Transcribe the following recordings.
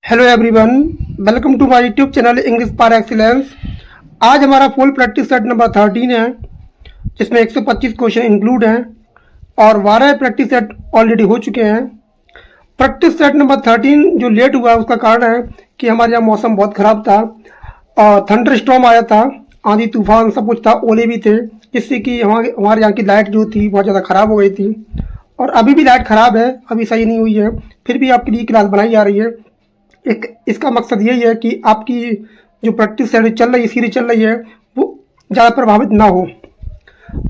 Hello everyone, welcome to my YouTube channel English par excellence. आज हमारा full practice set number 13 है, जिसमें 125 question include हैं और 12 प्रैक्टिस सेट ऑलरेडी हो चुके हैं। प्रैक्टिस सेट नंबर 13 जो लेट हुआ उसका कारण है कि हमारे यहाँ मौसम बहुत ख़राब था और थंडर स्टॉर्म आया था, आंधी तूफान सब कुछ था, ओले भी थे, जिससे कि हमारे यहाँ की लाइट जो थी बहुत ज़्यादा ख़राब हो गई थी। और अभी भी लाइट ख़राब है, अभी सही नहीं हुई है, फिर भी आपके लिए क्लास बनाई जा रही है। एक इसका मकसद यही है कि आपकी जो प्रैक्टिस सीरीज चल रही है वो ज़्यादा प्रभावित ना हो।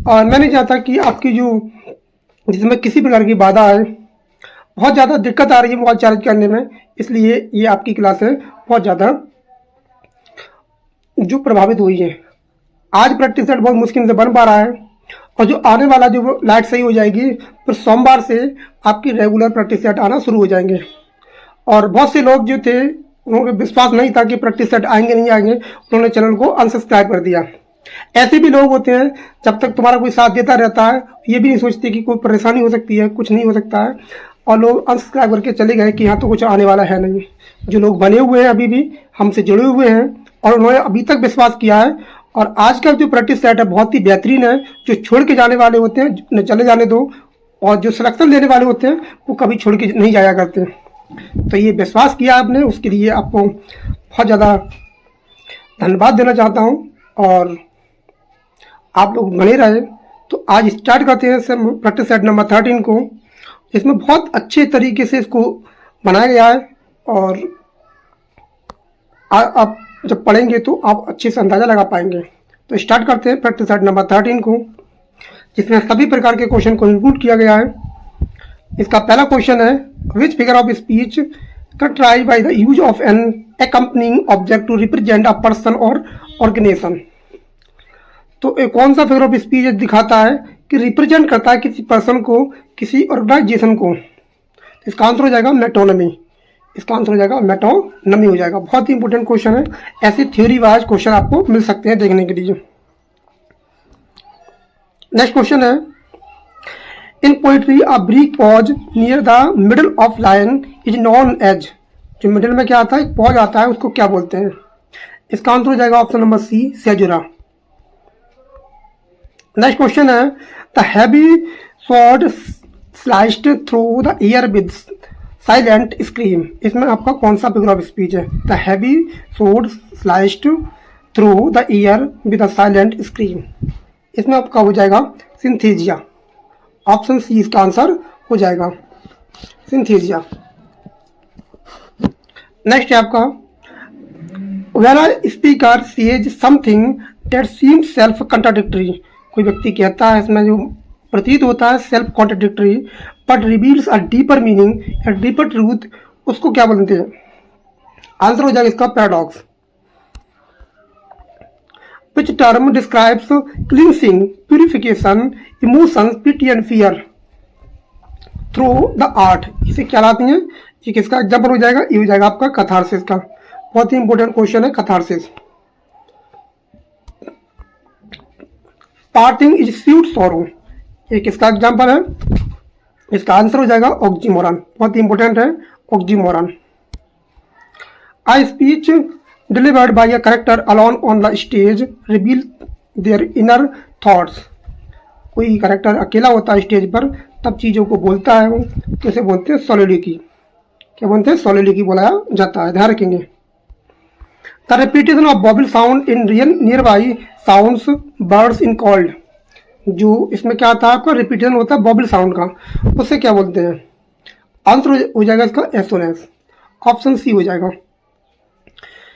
और मैं नहीं चाहता कि आपकी जो जिसमें किसी प्रकार की बाधा आए, बहुत ज़्यादा दिक्कत आ रही है मोबाइल चार्ज करने में, इसलिए ये आपकी क्लासें बहुत ज़्यादा जो प्रभावित हुई है। आज प्रैक्टिस सेट बहुत मुश्किल से बन पा रहा है और जो आने वाला जो लाइट सही हो जाएगी, फिर सोमवार से आपकी रेगुलर प्रैक्टिस सेट आना शुरू हो जाएंगे। और बहुत से लोग जो थे उनको विश्वास नहीं था कि प्रैक्टिस सेट आएंगे नहीं आएंगे, उन्होंने चैनल को अनसब्सक्राइब कर दिया। ऐसे भी लोग होते हैं, जब तक तुम्हारा कोई साथ देता रहता है ये भी नहीं सोचते कि कोई परेशानी हो सकती है, कुछ नहीं हो सकता है, और लोग अनसब्सक्राइब करके चले गए कि यहाँ तो कुछ आने वाला है नहीं। जो लोग बने हुए हैं अभी भी हमसे जुड़े हुए हैं और उन्होंने अभी तक विश्वास किया है, और आज का जो प्रैक्टिस सेट है बहुत ही बेहतरीन है। जो छोड़ के जाने वाले होते हैं चले जाने दो, और जो सिलेक्शन लेने वाले होते हैं वो कभी छोड़ के नहीं जाया करते। तो ये विश्वास किया आपने, उसके लिए आपको बहुत ज़्यादा धन्यवाद देना चाहता हूँ, और आप लोग बने रहे। तो आज स्टार्ट करते हैं प्रैक्टिस सेट नंबर 13 को। इसमें बहुत अच्छे तरीके से इसको बनाया गया है, और आप जब पढ़ेंगे तो आप अच्छे से अंदाज़ा लगा पाएंगे। तो स्टार्ट करते हैं प्रैक्टिस सेट नंबर 13 को, जिसमें सभी प्रकार के क्वेश्चन को इंक्लूड किया गया है। इसका पहला क्वेश्चन है, which figure of speech contrive by the use of an accompanying object to represent a person और ऑर्गेनाइजेशन। तो एक कौन सा फिगर ऑफ स्पीच दिखाता है कि रिप्रेजेंट करता है किसी पर्सन को, किसी ऑर्गेनाइजेशन को। इसका आंसर हो जाएगा मेटोनमी। इसका आंसर हो जाएगा मेटोनमी हो जाएगा। बहुत ही इंपॉर्टेंट क्वेश्चन है, ऐसे थ्योरी वाइज क्वेश्चन आपको मिल सकते हैं देखने के लिए। नेक्स्ट क्वेश्चन है, in poetry a brief pause near the middle of line is known as. जो मिडल में क्या आता है, एक पॉज आता है, उसको क्या बोलते हैं। इसका आंसर हो जाएगा option number C, caesura. Next question है, the heavy sword sliced through the air with silent scream. इसमें आपका कौन सा फिगर ऑफ स्पीच है। The heavy sword sliced through the air with silent scream. इसमें आपका हो जाएगा सिंथेजिया। ऑप्शन सी इसका आंसर हो जाएगा, सिंथेसिया। नेक्स्ट है आपका, when a speaker says something that seems self contradictory. कोई व्यक्ति कहता है, इसमें जो प्रतीत होता है self contradictory, but reveals a deeper meaning, a deeper truth, उसको क्या बोलते हैं। आंसर हो जाएगा इसका paradox. Which term describes cleansing, purification, emotions, pity and fear through the art। इसे क्या लाती हैं, ये किसका एग्जाम्पल हो जाएगा, ये हो जाएगा आपका कैथारसिस का। बहुत ही इंपॉर्टेंट क्वेश्चन है catharsis. Parting is sweet sorrow, ये किसका एग्जाम्पल है। इसका आंसर हो जाएगा ऑक्सीमोरन। बहुत ही इंपॉर्टेंट है oxymoron. I speech delivered by a character alone on the stage reveal their inner thoughts। कोई कैरेक्टर अकेला होता है स्टेज पर, तब चीज़ों को बोलता है वो, तो इसे बोलते हैं सोलिलिकी। क्या बोलते हैं, सोलिलिकी बोला जाता है, ध्यान रखेंगे। The repetition of बॉबल sound in real near by sounds birds in called. जो इसमें क्या आता है आपका, रिपीटेशन होता है बॉबल साउंड का, उससे क्या बोलते हैं। आंसर हो जाएगा इसका एसोनेंस। ऑप्शन सी हो जाएगा।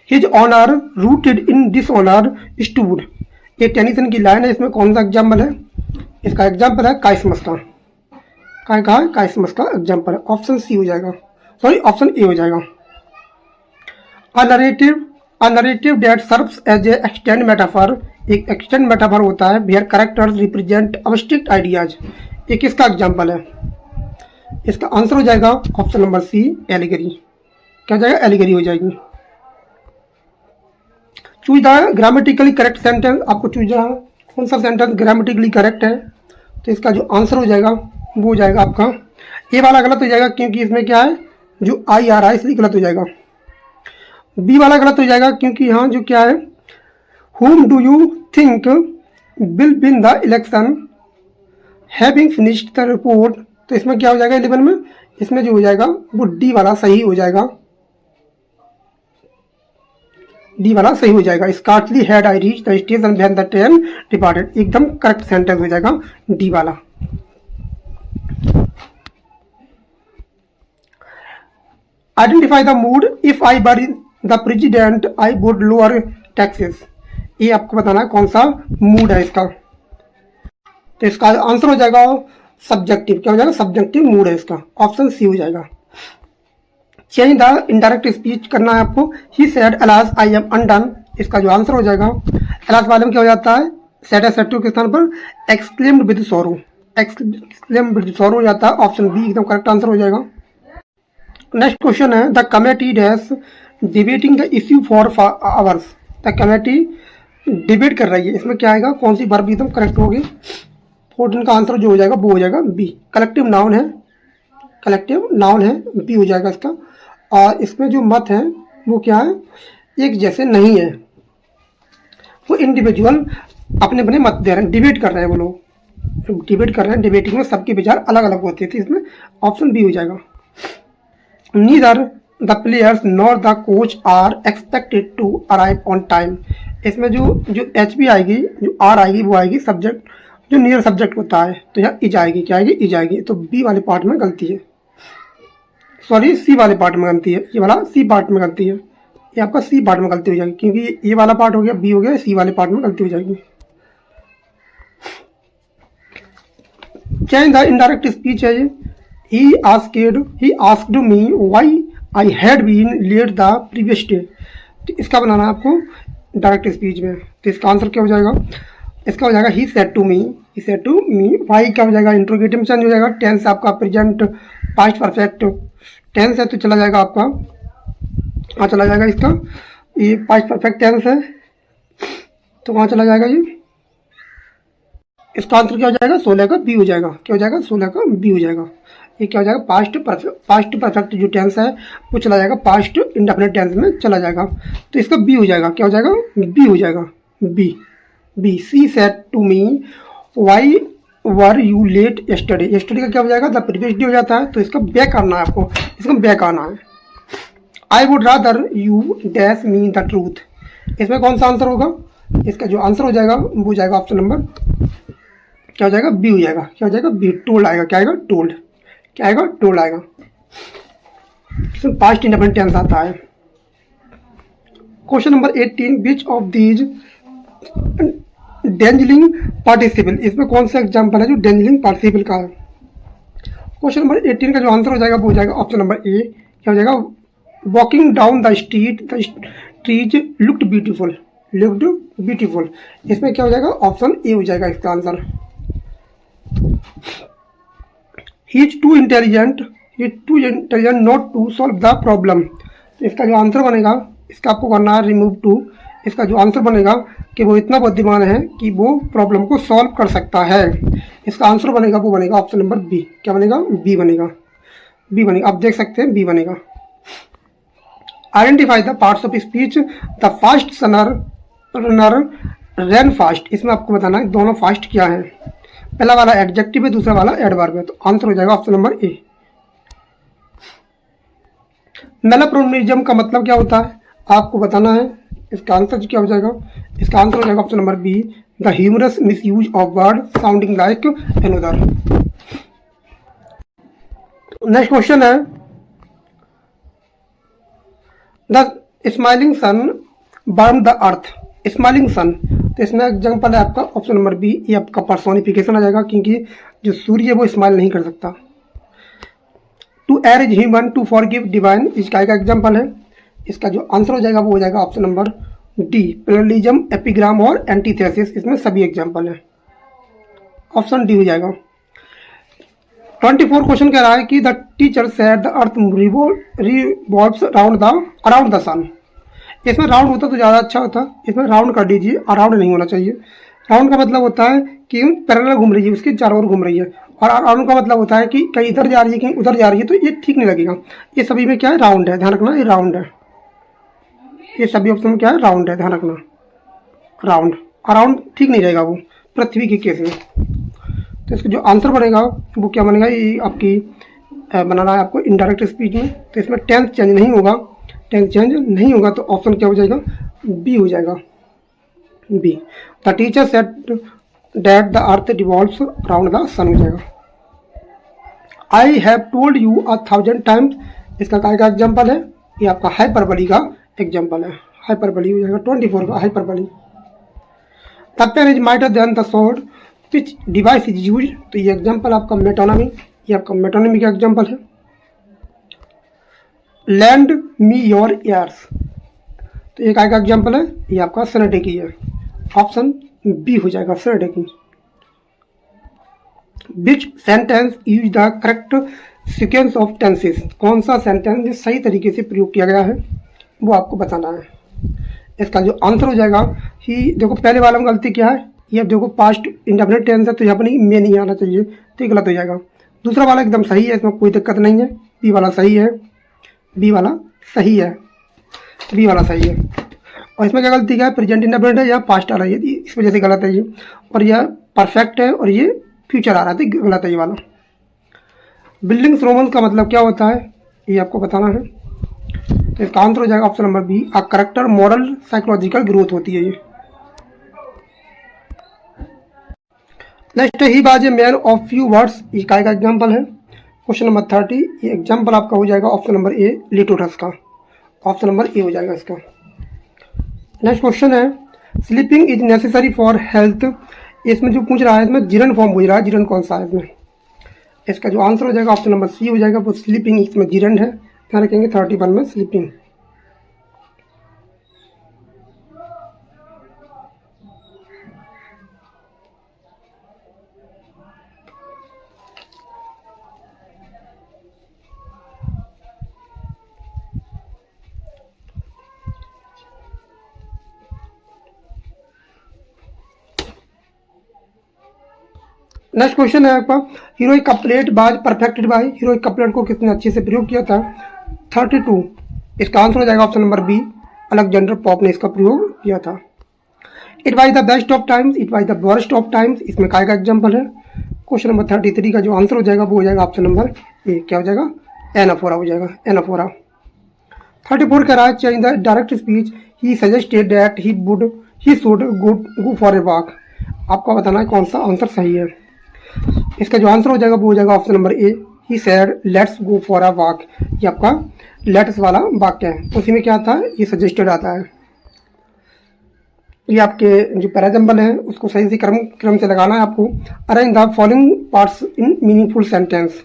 His honor rooted in dishonor stood। ये टेनिसन की लाइन है, इसमें कौन सा एग्जाम्पल है। इसका एग्जाम्पल है काइसमस का। क्या कहा है, काइसमस का एग्जाम्पल है। ऑप्शन सी हो जाएगा, सॉरी ऑप्शन ए हो जाएगा। A narrative that serves as a extend metaphor. एक एक्सटेंड मेटाफर होता है where characters represent abstract ideas. ये किसका एग्जाम्पल है। इसका आंसर हो जाएगा ऑप्शन नंबर सी, एलिगरी। क्या हो जाएगा, एलिगरी हो जाएगी। Choose the grammatically correct sentence. आपको चूज कौन सा सेंटेंस ग्रामेटिकली करेक्ट है। तो इसका जो आंसर हो जाएगा वो हो जाएगा आपका ए वाला गलत हो जाएगा, क्योंकि इसमें क्या है, जो आई आ रहा है इसलिए गलत हो जाएगा। बी वाला गलत हो जाएगा, क्योंकि यहाँ जो क्या है, whom do you think will win the election having finished the report, तो इसमें क्या हो जाएगा 11 में, इसमें जो हो जाएगा वो डी वाला सही हो जाएगा, डी वाला सही हो जाएगा। Scarcely had I reach the station when the train departed, एकदम करेक्ट सेंटेंस हो जाएगा डी वाला। Identify the mood, if I were the president I would lower taxes, ये आपको बताना है कौन सा मूड है इसका। तो इसका आंसर हो जाएगा सब्जेक्टिव, क्या हो जाएगा, सब्जेक्टिव मूड है इसका, ऑप्शन सी हो जाएगा। चेंज द इनडायरेक्ट स्पीच करना है आपको, he said alas I am undone, इसका जो आंसर हो जाएगा अलास वाले में क्या हो जाता है, सेड एसेटिव के स्थान पर exclaimed with sorrow, exclaimed with sorrow हो जाता है, ऑप्शन बी एकदम करेक्ट आंसर हो जाएगा। नेक्स्ट क्वेश्चन है the committee dash debating the issue for hours, the committee debate कर रही है, इसमें क्या आएगा, कौन सी वर्ब एकदम करेक्ट होगी, 14 का आंसर जो हो जाएगा वो हो जाएगा बी, कलेक्टिव नाउन है, कलेक्टिव नाउन है, बी हो जाएगा इसका। और इसमें जो मत है वो क्या है, एक जैसे नहीं है, वो इंडिविजुअल अपने अपने मत दे रहे हैं, डिबेट कर रहे हैं, वो लोग डिबेट कर रहे हैं, डिबेटिंग में सबके विचार अलग अलग होते थे, इसमें ऑप्शन बी हो जाएगा। Neither the players nor the coach are expected to arrive on time, इसमें जो एच बी आएगी, जो आर आएगी वो आएगी सब्जेक्ट, जो नियर सब्जेक्ट होता है, तो यहाँ इज आएगी, क्या आएगी, इज आएगी, तो बी वाले पार्ट में गलती है, सॉरी सी वाले पार्ट में गलती है, ये वाला सी पार्ट में गलती है, ये आपका सी पार्ट में गलती हो जाएगी, क्योंकि ये वाला पार्ट हो गया बी हो गया, सी वाले पार्ट में गलती हो जाएगी। चेंज द इनडायरेक्ट स्पीच है ये, he asked me why I had been late the previous day, तो इसका बनाना है आपको डायरेक्ट स्पीच में, तो इसका आंसर क्या हो जाएगा, इसका हो जाएगा he said to me, he said to me, why क्या हो जाएगा, इंट्रोगेटिव में चेंज हो जाएगा, टेंस आपका प्रेजेंट पास्ट परफेक्ट टेंस है तो चला जाएगा आपका, हाँ चला जाएगा इसका, ये पास्ट परफेक्ट टेंस है तो वहाँ चला जाएगा ये, इसका आंसर क्या हो जाएगा, 16 का बी हो जाएगा, क्या हो जाएगा, 16 का बी हो जाएगा। ये क्या हो जाएगा, पास्ट परफेक्ट जो टेंस है वो चला जाएगा पास्ट इंडेफिनिट टेंस में चला जाएगा, तो इसका बी हो जाएगा, क्या हो जाएगा, बी हो जाएगा, B B. She said to me why were you late yesterday, yesterday का क्या हो जाएगा, द प्रीवियस डे हो जाता है, तो इसका बैक आना है आपको, इसका बैक आना है। I would rather you dash me the truth, इसमें कौन सा आंसर होगा, इसका जो आंसर हो जाएगा वो हो जाएगा ऑप्शन नंबर, क्या हो जाएगा, बी हो जाएगा, क्या हो जाएगा, बी, टोल्ड आएगा, क्या आएगा, टोल्ड, क्या आएगा, टोल्ड आएगा, इसमें पास्ट इंडेफिनिट टेंस आता है। Question number 18, which of these dangling participle, इसमें कौन सा एग्जाम्पल है जो डेंजलिंग पार्टिसिपल का है। क्वेश्चन नंबर 18 का जो आंसर हो जाएगा वो हो जाएगा ऑप्शन नंबर ए, क्या हो जाएगा, walking down the street the trees looked beautiful, looked beautiful, इसमें क्या हो जाएगा, ऑप्शन ए हो जाएगा इसका answer. He is too intelligent not to solve the problem, तो इसका जो आंसर बनेगा, इसका आपको करना है रिमूव टू, इसका जो आंसर बनेगा कि वो इतना बुद्धिमान है कि वो प्रॉब्लम को सॉल्व कर सकता है, इसका आंसर बनेगा वो बनेगा ऑप्शन नंबर बी, क्या बनेगा, बी बनेगा, बी बनेगा, आप देख सकते हैं बी बनेगा। Identify the parts of speech, the fast runner run fast, इसमें आपको बताना है दोनों फास्ट क्या है, पहला वाला एडजेक्टिव है, दूसरा वाला एडवर्ब है, तो आंसर हो जाएगा ऑप्शन नंबर ए। मेलाप्रोनिज्म का मतलब क्या होता है आपको बताना है, इसका आंसर क्या हो जाएगा, इसका आंसर हो जाएगा option number B, the humorous misuse of word sounding like another. Next question है the smiling sun burn the earth, smiling sun, तो इसमें एग्जाम्पल है आपका ऑप्शन नंबर बी, ये आपका पर्सोनिफिकेशन आ जाएगा, क्योंकि जो सूर्य है वो स्माइल नहीं कर सकता। To err is human to forgive divine, इसका एक एग्जाम्पल है, इसका जो आंसर हो जाएगा वो हो जाएगा option number D, parallelism, epigram और एंटीथेसिस, इसमें सभी एग्जाम्पल है, ऑप्शन डी हो जाएगा। 24 क्वेश्चन कह रहा है कि the teacher said the earth revolves around the sun, इसमें राउंड होता तो ज़्यादा अच्छा होता, इसमें राउंड कर दीजिए, अराउंड नहीं होना चाहिए। राउंड का मतलब होता है कि पैरेलल घूम रही है, उसके चारों ओर घूम रही है, और अराउंड का मतलब होता है कि कहीं इधर जा रही है कहीं उधर जा रही है, तो ये ठीक नहीं लगेगा, ये सभी में क्या है, राउंड है, ध्यान रखना ये राउंड है। ये सभी ऑप्शन क्या है, राउंड है, ध्यान रखना। राउंड, अराउंड ठीक नहीं रहेगा वो पृथ्वी के केस में। तो इसका जो आंसर बनेगा वो क्या बनेगा, ये आपकी बनाना है आपको इनडायरेक्ट स्पीच में। तो इसमें टेंस चेंज नहीं होगा, टेंस चेंज नहीं होगा तो ऑप्शन क्या हो जाएगा, बी हो जाएगा, B. The teacher said that the earth revolves around the sun हो जाएगा। I have told you 1000 times, इसका काय का एग्जाम्पल है, ये आपका हाइपरबली का एग्जाम्पल है, हाइपरबली हो जाएगा 24 का hyperbole. The pen is mightier than the sword which device is use, तो ये एग्जाम्पल आपका मेटोनमी, ये आपका मेटोनमी का एग्जाम्पल है। लैंड मी योर ईयर्स, तो ये काय का एग्जाम्पल है, ये आपका सनेटे की है, ऑप्शन बी हो जाएगा सनेटे की। विच sentence use the correct sequence of tenses, कौन सा सेंटेंस सही तरीके से प्रयोग किया गया है वो आपको बताना है। इसका जो आंसर हो जाएगा ही, देखो पहले वाला में गलती क्या है, ये देखो पास्ट इंडेफिनिट टेंस है तो यहाँ पर नहीं, में नहीं आना चाहिए, तो ये गलत हो जाएगा। दूसरा वाला एकदम सही है, इसमें कोई दिक्कत नहीं है, बी वाला सही है, बी वाला सही है, बी वाला सही है। और इसमें क्या गलती क्या है, प्रेजेंट इंडेफिनिट है या पास्ट आ रहा है, इस वजह से गलत है ये। और यह परफेक्ट है और ये फ्यूचर आ रहा है, तो गलत है ये वाला। बिल्डिंग्स रोमन्स का मतलब क्या होता है ये आपको बताना है। तो इसका आंसर हो जाएगा option number B, a character moral psychological growth होती है ये। Next he was a man of few words, ये काय का एग्जाम्पल है। क्वेश्चन नंबर 30, ये एग्जाम्पल आपका हो जाएगा ऑप्शन नंबर ए लिटोरस का, ऑप्शन नंबर ए हो जाएगा इसका। नेक्स्ट क्वेश्चन है, sleeping is necessary for health, इसमें जो पूछ रहा है इसमें जिरन फॉर्म पूछ रहा है, जिरन कौन सा है इसमें, इसका जो आंसर हो जाएगा ऑप्शन नंबर सी हो जाएगा, वो स्लीपिंग इसमें जिरन है, ध्यान रखेंगे 31 में स्लीपिंग। नेक्स्ट क्वेश्चन है आपका, हीरोइक कपलेट बाज परफेक्टेड बाय, हीरोइक कपलेट को किसने अच्छे से प्रयोग किया था, 32, इसका आंसर हो जाएगा option number B, Alexander Pope ने इसका प्रयोग किया था। It was the best of times, it was the worst of times, इसमें काय का एग्जाम्पल है। क्वेश्चन नंबर 33 का जो आंसर हो जाएगा वो हो जाएगा ऑप्शन नंबर ए, क्या हो जाएगा, एनाफोरा हो जाएगा, एनाफोरा। 34 कह रहा है, change the direct speech, he suggested that he should go for a walk, आपको बताना है कौन सा आंसर सही है। इसका जो आंसर हो जाएगा वो हो जाएगा option number A, he said let's go for a walk, ये आपका लेट्स वाला वाक्य है, उसी में क्या आता है, ये सजेस्टेड आता है। ये आपके जो पैराजम्बल है उसको सही से क्रम से लगाना है आपको। Arrange the following parts in meaningful sentence,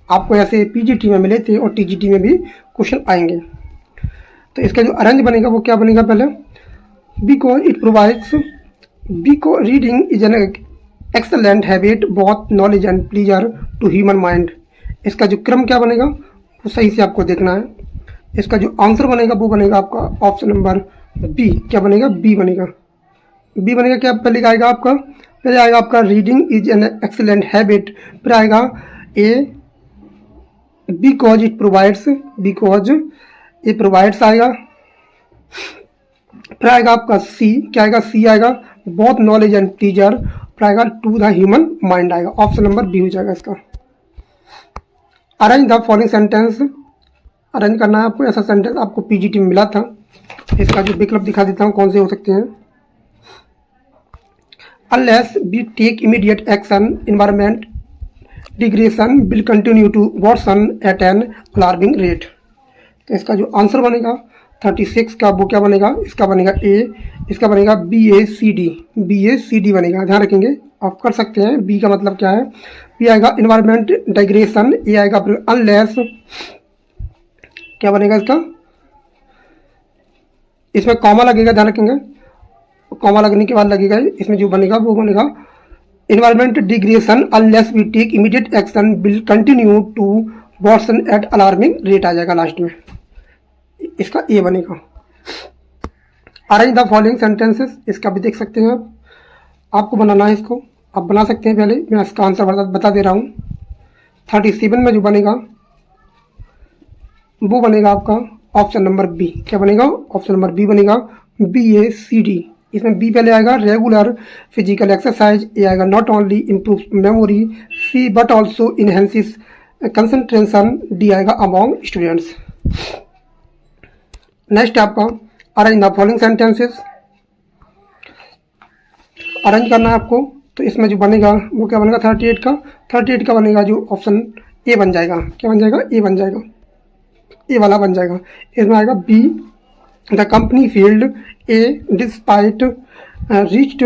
आपको ऐसे पीजीटी में मिले थे और टीजीटी में भी क्वेश्चन आएंगे। तो इसका जो अरेंज बनेगा वो क्या बनेगा, पहले because it provides, because reading is an excellent habit both knowledge and pleasure to human mind, इसका जो क्रम क्या बनेगा वो सही से आपको देखना है। इसका जो आंसर बनेगा वो बनेगा आपका ऑप्शन नंबर बी, क्या बनेगा, बी बनेगा, बी बनेगा। क्या पहले आएगा आपका, पहले आएगा आपका reading is an excellent habit, फिर आएगा ए बिकॉज इट प्रोवाइड्स, बिकॉज ये प्रोवाइड्स आएगा, फिर आएगा आपका सी, क्या आएगा, सी आएगा बोथ नॉलेज एंड प्लीजर, फिर आएगा टू द ह्यूमन माइंड आएगा, ऑप्शन नंबर बी हो जाएगा इसका। Arrange the following sentence, arrange करना है आपको, ऐसा सेंटेंस आपको पीजीटी में मिला था, इसका जो विकल्प दिखा देता हूँ कौन से हो सकते हैं। Unless we take immediate action environment degradation will continue to worsen at an alarming rate, तो इसका जो आंसर बनेगा 36 का वो क्या बनेगा, इसका बनेगा ए, इसका बनेगा BACD, BACD बनेगा, ध्यान रखेंगे आप कर सकते हैं। बी का मतलब क्या है, बी आएगा इन्वायरमेंट डाइग्रेशन, ए आएगा अनलेस, क्या बनेगा इसका, इसमें कॉमा लगेगा, ध्यान रखेंगे कॉमा लगने के बाद लगेगा, इसमें जो बनेगा वो बनेगा environment degradation unless we take immediate action will continue to worsen at alarming rate आ जाएगा लास्ट में, इसका ए बनेगा। अरेंज द फॉलोइंग सेंटेंसेस, इसका भी देख सकते हैं आप, आपको बनाना है इसको, आप बना सकते हैं, पहले मैं इसका आंसर बता दे रहा हूँ। 37 में जो बनेगा वो बनेगा आपका ऑप्शन नंबर बी। क्या बनेगा? ऑप्शन नंबर बी बनेगा BACD। इसमें बी पहले आएगा रेगुलर फिजिकल एक्सरसाइज, ए आएगा not only improve memory, C but also enhances concentration, D आएगा अमॉन्ग स्टूडेंट्स। नेक्स्ट आपका arrange the following sentences, arrange करना है आपको। तो इसमें जो बनेगा वो क्या बनेगा? 38 का बनेगा जो ऑप्शन ए बन जाएगा। क्या बन जाएगा? ए बन जाएगा, ए वाला बन जाएगा। इसमें आएगा B the company field, A despite reached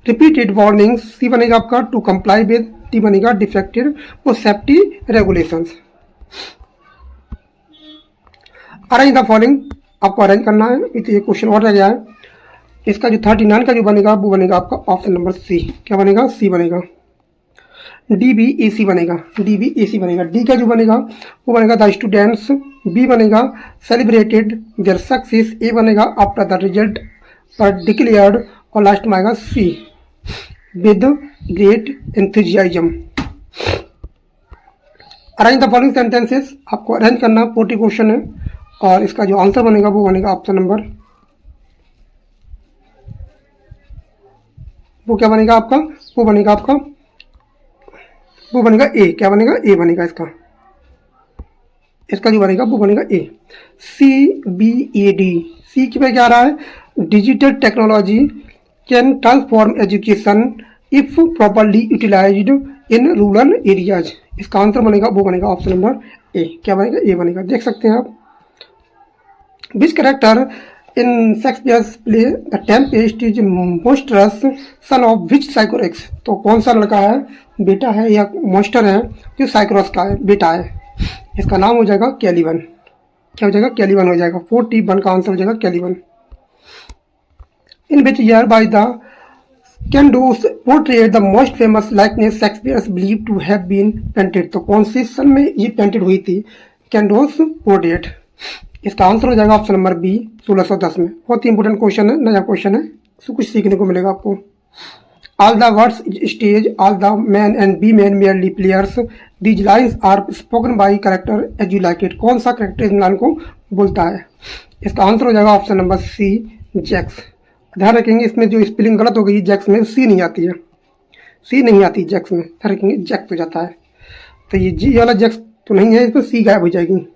repeated warnings, C बनेगा आपका टू कंप्लाई विद, डी बनेगा डिफेक्टेड वो safety regulations. Arrange the following आपको अरेंज करना है। तो ये क्वेश्चन और रह गया है। इसका जो 39 का जो बनेगा वो बनेगा आपका ऑप्शन नंबर सी। क्या बनेगा? सी बनेगा। DBAC बनेगा, DBAC बनेगा। डी का जो बनेगा वो बनेगा द स्टूडेंट्स, बी बनेगा सेलिब्रेटेड देयर सक्सेस, ए बनेगा आफ्टर द रिजल्ट पर डिक्लेयर्ड, और लास्ट में आएगा C with great enthusiasm. Arrange the following sentences आपको अरेंज करना, 40 क्वेश्चन है, और इसका जो आंसर बनेगा वो बनेगा ऑप्शन नंबर, वो क्या बनेगा आपका? वो बनेगा आपका, वो बनेगा ए। क्या बनेगा? ए बनेगा इसका। इसका जो बनेगा वो बनेगा ए। CBAD, सी की पे क्या आ रहा है? Digital technology can transform education if properly utilised in rural areas. इसका आंसर बनेगा वो बनेगा ऑप्शन नंबर ए। क्या बनेगा? ए बनेगा। देख सकते हैं आप। Which character in Shakespeare's play the Tempest is monstrous son of witch Sycorax. तो कौन सा लड़का है, बेटा है या मोस्टर है जो साइकोरस का है, बेटा है? इसका नाम हो जाएगा कैलिवन। क्या हो जाएगा? कैलिवन हो जाएगा। 41 का आंसर हो जाएगा Caliban. In which year by the Chandos portrait the most famous likeness Shakespeare's believed to have been painted. तो कौन सी सन में ये पेंटेड हुई थी कैंडोस पोर्ट्रेट? इसका आंसर हो जाएगा ऑप्शन नंबर बी 1610 में। बहुत ही इंपॉर्टेंट क्वेश्चन है, नया क्वेश्चन है, इसको कुछ सीखने को मिलेगा आपको। All the world's stage, all the men and women merely players, these lines are spoken by character as you like it. कौन सा करेक्टर इन लाइन को बोलता है? इसका आंसर हो जाएगा ऑप्शन नंबर सी जैक्स। ध्यान रखेंगे इसमें जो स्पेलिंग गलत हो गई, जैक्स में सी नहीं आती है, सी नहीं आती जैक्स में, ध्यान रखेंगे जैक्स हो जाता है। तो ये जी वाला जैक्स तो नहीं है, इसमें सी गायब हो जाएगी।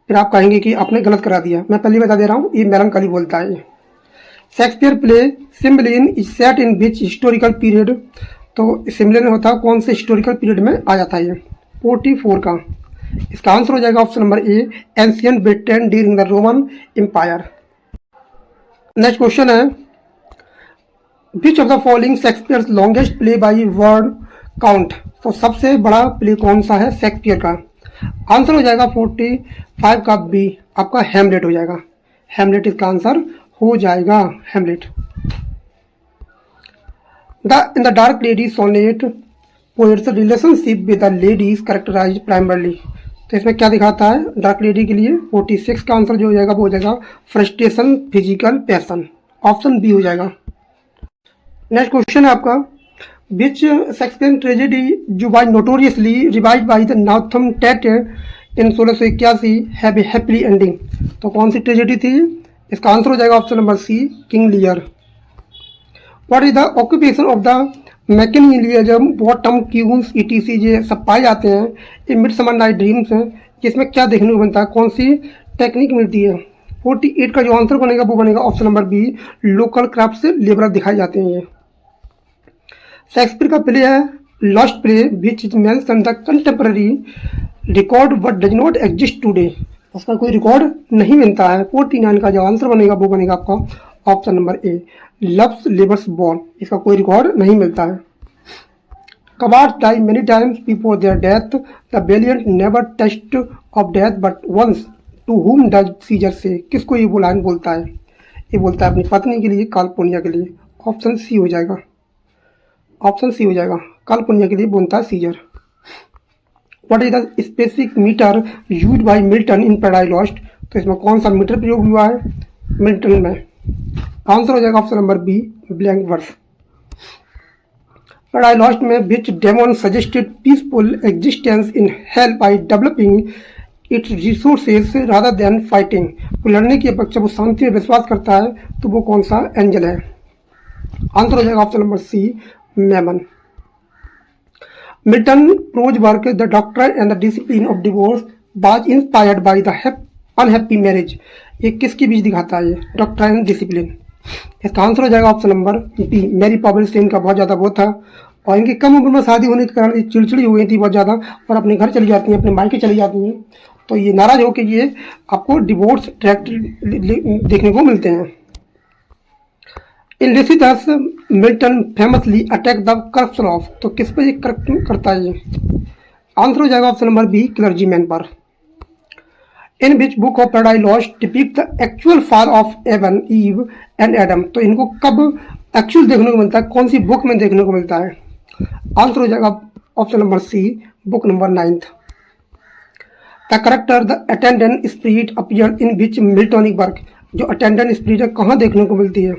फिर आप कहेंगे कि आपने गलत करा दिया। मैं पहले बता दे रहा हूँ, ये मेलनकली बोलता है। Shakespeare play Cymbeline is set in which historical period. तो सिम्बलिन होता है कौन से हिस्टोरिकल पीरियड में आ जाता है ये? 44 का। इसका आंसर हो जाएगा option number A ancient Britain during the Roman empire. Next question है which of the following Shakespeare's longest play by word count. तो सबसे बड़ा प्ले कौन सा है शेक्सपियर का? आंसर हो जाएगा 45 का बी, आपका हैमलेट हो जाएगा। हैमलेट इसका आंसर हो जाएगा, Hamlet. In the dark lady sonnet poet's relationship with the lady's characterize primarily. तो इसमें क्या दिखाता है डार्क लेडी के लिए? 46 का आंसर जो हो जाएगा वो हो जाएगा frustration physical passion, option B हो जाएगा। नेक्स्ट क्वेश्चन है आपका विच शेक्सपियन ट्रेजेडी जो by notoriously revived by the नॉर्थम Tate in 1681 have a happily ending. तो कौन सी ट्रेजेडी थी? इसका आंसर हो जाएगा option number C King Lear. What is the occupation of the mechanicals bottom Quince etc ये सब पाए जाते हैं ये मिडसमर नाइट ड्रीम्स हैं, जिसमें क्या देखने को मिलता है, कौन सी टेक्निक मिलती है? 48 का जो आंसर बनेगा वो बनेगा option number B local craft से लेबर दिखाए जाते हैं ये। शेक्सपियर का प्ले है lost play which is mention the contemporary record but does not exist today. उसका कोई रिकॉर्ड नहीं मिलता है। 49 का जो आंसर बनेगा वो बनेगा आपका option number A Love's Labour's बॉर्न। इसका कोई रिकॉर्ड नहीं मिलता है। Cowards die many times before their death, the valiant never taste of death but once, to whom does Caesar say. किसको ये लाइन बोलता है? ये बोलता है अपनी पत्नी के लिए, कालपुनिया के लिए। ऑप्शन सी हो जाएगा, ऑप्शन सी हो जाएगा। कालपुनिया के लिए बोलता है Caesar. What is the specific metre used by Milton in Paradise Lost. तो इसमें कौन सा मीटर प्रयोग हुआ है मिल्टन में? आंसर हो जाएगा option number B blank verse. Paradise Lost में which demon suggested peaceful existence in hell by developing its resources rather than fighting. वो लड़ने की अपेक्षा वो शांति में विश्वास करता है, तो वो कौन सा एंजल है? आंसर हो जाएगा option number C, Mammon. Milton prose work the doctrine and the discipline of divorce was inspired by the unhappy marriage. ये किसके बीच दिखाता है? ये डॉक्ट्रिन एंड डिसिप्लिन। इसका आंसर हो जाएगा option number B, Mary Powell स्टेन का बहुत ज़्यादा वो था, और इनकी कम उम्र में शादी होने के कारण ये चिड़चिड़ी हो गई थी बहुत ज़्यादा, और अपने घर चली जाती हैं, अपने मायके चली जाती हैं। तो ये नाराज होकर ये आपको डिवोर्स ट्रैक्ट देखने को मिलते हैं। In Lycidas Milton famously attack the corruption of. तो किस पर ये करता है ये? आंसर हो जाएगा ऑप्शन नंबर बी, क्लर्जीमैन पर। In which book of paradise lost depict the actual fall of Avon, Eve and Adam. तो इनको कब एक्चुअल देखने को मिलता है? कौन सी बुक में देखने को मिलता है? आंसर हो जाएगा option number C, book number 9। The character the attendant spirit appear in which Miltonic work. जो अटेंडेंट स्पिरिट है कहाँ देखने को मिलती है?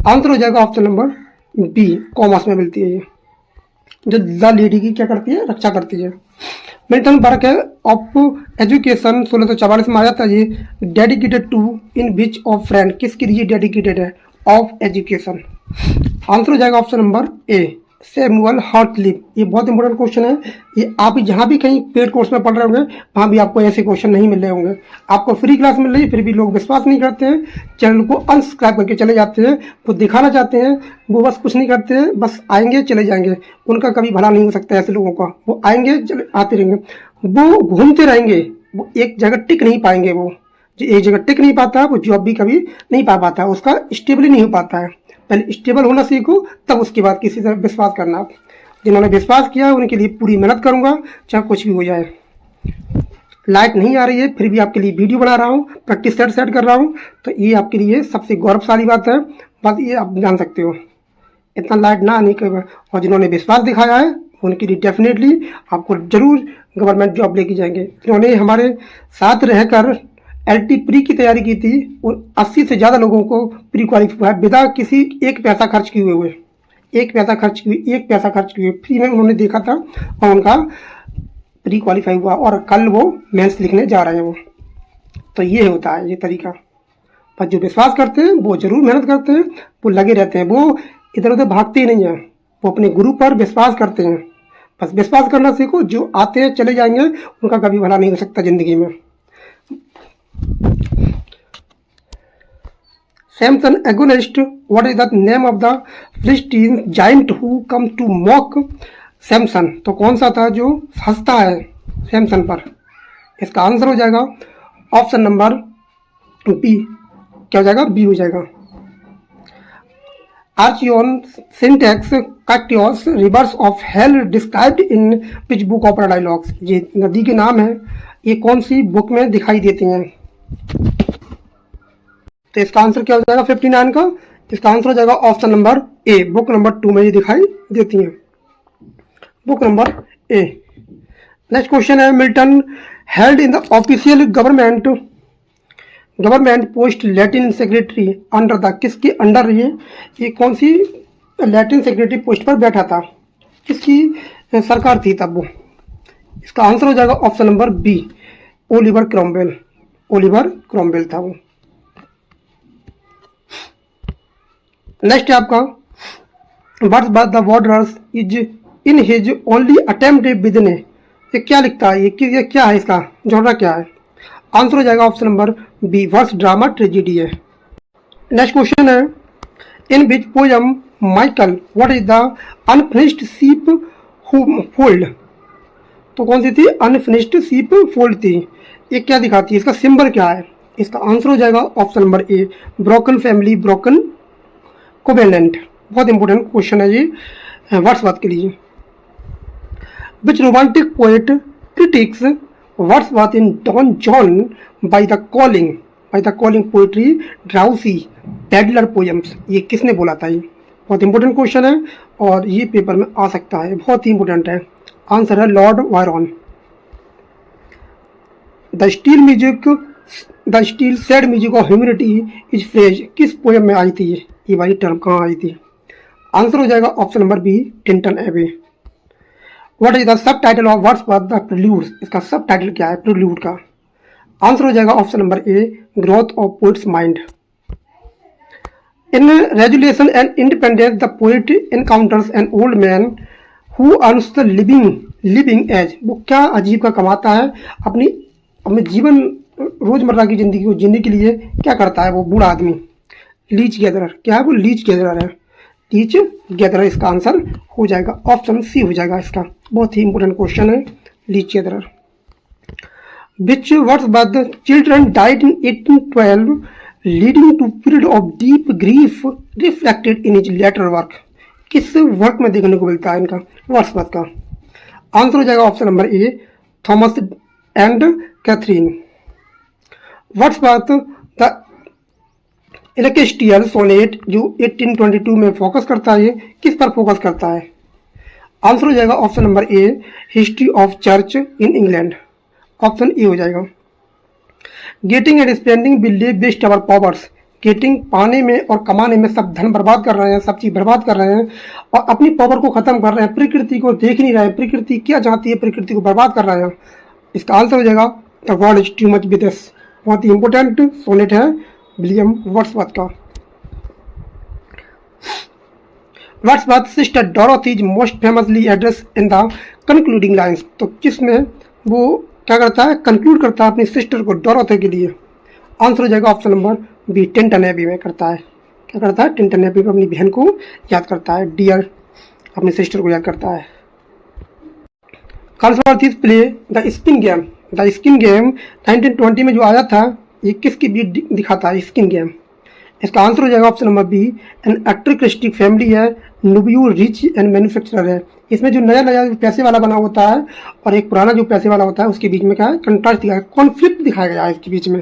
आंसर हो जाएगा ऑप्शन नंबर बी, कॉमर्स में मिलती है ये, जो द लेडी की क्या करती है? रक्षा करती है। मिल्टन वर्क है ऑफ एजुकेशन 1644 में आया था ये। Dedicated to in which of friend, किसके लिए डेडिकेटेड है? Of education. आंसर हो जाएगा option number A, Samuel Hartlib. ये बहुत इंपॉर्टेंट क्वेश्चन है। ये आप जहाँ भी कहीं पेड कोर्स में पढ़ रहे होंगे वहाँ भी आपको ऐसे क्वेश्चन नहीं मिल रहे होंगे। आपको फ्री क्लास मिल रही है, फिर भी लोग विश्वास नहीं करते हैं, चैनल को अनसब्सक्राइब करके चले जाते हैं। वो दिखाना चाहते हैं, वो बस कुछ नहीं करते हैं, बस आएंगे चले जाएंगे। उनका कभी भला नहीं हो सकता ऐसे लोगों का। वो आएंगे चले आते रहेंगे, वो घूमते रहेंगे, वो एक जगह टिक नहीं पाएंगे। वो जो एक जगह टिक नहीं पाता, वो जॉब भी कभी नहीं पा पाता, उसका स्टेबल नहीं हो पाता है। पहले स्टेबल होना सीखो, तब उसके बाद किसी तरह विश्वास करना। जिन्होंने विश्वास किया उनके लिए पूरी मेहनत करूंगा, चाहे कुछ भी हो जाए। लाइट नहीं आ रही है, फिर भी आपके लिए वीडियो बना रहा हूँ, प्रैक्टिस सेट कर रहा हूँ, तो ये आपके लिए सबसे गौरवशाली बात है। बात ये आप जान सकते हो, इतना लाइट ना आने के बाद, और जिन्होंने विश्वास दिखाया है उनके लिए डेफिनेटली आपको जरूर गवर्नमेंट जॉब लेके जाएंगे। जिन्होंने हमारे साथ रहकर LT प्री की तैयारी की थी, और 80 से ज़्यादा लोगों को प्री क्वालिफाई हुआ है बिना किसी एक पैसा खर्च किए हुए। एक पैसा खर्च किए फ्री में उन्होंने देखा था, और उनका प्री क्वालिफाई हुआ, और कल वो मेंस लिखने जा रहे हैं वो। तो ये होता है ये तरीका। पर जो विश्वास करते हैं वो जरूर मेहनत करते हैं, वो लगे रहते हैं, वो इधर उधर भागते ही नहीं हैं, वो अपने गुरु पर विश्वास करते हैं। बस विश्वास करना सीखो, जो आते हैं चले जाएंगे, उनका कभी भला नहीं हो सकता ज़िंदगी में। Samson agonist, what is the name of the Philistine giant who come to mock Samson? तो कौन सा था जो हंसता है सैमसन पर? इसका आंसर हो जाएगा ऑप्शन नंबर बी। क्या हो जाएगा? बी हो जाएगा। आर्चियन Styx Cocytus rivers of hell described in which book of dialogues. ये नदी के नाम है, ये कौन सी बुक में दिखाई देती हैं? तो इसका आंसर क्या हो जाएगा 59 का? इसका आंसर हो जाएगा option number A, book number 2 में ये दिखाई देती हैं, book number A. Next question है, Milton held in the official government post Latin secretary under the, किसके अंडर ये कौन सी लैटिन सेक्रेटरी पोस्ट पर बैठा था? किसकी सरकार थी तब वो? इसका आंसर हो जाएगा option number B, Oliver Cromwell. Oliver Cromwell था वो। नेक्स्ट है आपका, what's by the warders is in his only attempt with ने। ये क्या लिखता है? ये क्या है? इसका जॉनरा क्या है? आंसर हो जाएगा option number B, verse drama tragedy है। नेक्स्ट क्वेश्चन है, in which poem Michael what is the unfinished sheepfold. तो कौन सी थी? अनफिनिश्ड शीप फोल्ड थी। ये क्या दिखाती है? इसका सिंबल क्या है? इसका आंसर हो जाएगा option number A, broken family, broken covenant. बहुत इंपॉर्टेंट क्वेश्चन है ये वर्ड्सवर्थ के लिए। Which romantic poet critics Wordsworth in Don Juan by the calling poetry drowsy pedlar poems. ये किसने बोला था? ये बहुत इंपॉर्टेंट क्वेश्चन है और ये पेपर में आ सकता है, बहुत ही इंपॉर्टेंट है। आंसर है Lord Byron. The steel sad music of humanity is phrase, किस पोएम में आई थी ये वाली टर्म कहाँ आई थी? आंसर हो जाएगा option number B, Tintern Abbey. What is the sub title of Wordsworth the preludes, इसका सब टाइटल क्या है प्रिल्यूड का? आंसर हो जाएगा option number A, growth of poet's mind. In resolution and independence the poet encounters an old man who earns the living as, वो क्या अजीब का कमाता है, अपनी अपने जीवन रोजमर्रा की जिंदगी को जीने के लिए क्या करता है वो बूढ़ा आदमी? Leech gatherer. क्या है वो? लीच गैदरर है, लीच गैदरर इसका आंसर हो जाएगा, ऑप्शन सी हो जाएगा इसका। बहुत ही इंपॉर्टेंट क्वेश्चन है, leech gatherer. Which words but the children died in 1812, leading to period of deep grief reflected in his later work? किस वर्क में देखने को मिलता है इनका वर्ड्सवर्थ का? आंसर हो जाएगा option number A, Thomas and Catherine. Wordsworth the ecclesiastical sonnet जो 1822 में फोकस करता है, किस पर फोकस करता है? आंसर हो जाएगा option number A, history of church in England, option A हो जाएगा। Getting and spending will live best our powers, getting पाने में और कमाने में सब धन बर्बाद कर रहे हैं, सब चीज बर्बाद कर रहे हैं और अपनी पावर को खत्म कर रहे हैं, प्रकृति को देख नहीं रहे हैं, प्रकृति क्या चाहती है, प्रकृति को बर्बाद कर रहे हैं। इसका आंसर हो जाएगा the world is too much with us. बहुत ही इंपॉर्टेंट सोनेट है विलियम वर्ड्सवर्थ का। Wordsworth sister Dorothy most famously address in the concluding lines, तो किसमें वो क्या करता है, कंक्लूड करता है अपनी सिस्टर को डोरोथी के लिए? आंसर हो जाएगा option number B, Tintern Abbey में करता है। क्या करता है? टिंटन एबी में अपनी बहन को याद करता है, डियर अपनी सिस्टर को याद करता है। Galsworthy play the skin game, the skin game 1920 में जो आया था, ये किसकी बीट दिखाता है स्किन गेम? इसका आंसर हो जाएगा option number B, an aristocratic family है, नुबियो रिच एंड मैन्युफैक्चरर है। इसमें जो नया नया पैसे वाला बना होता है और एक पुराना जो पैसे वाला होता है उसके बीच में क्या है, कंट्रास्ट दिखाया, कॉन्फ्लिक्ट दिखाया गया है इसके बीच में।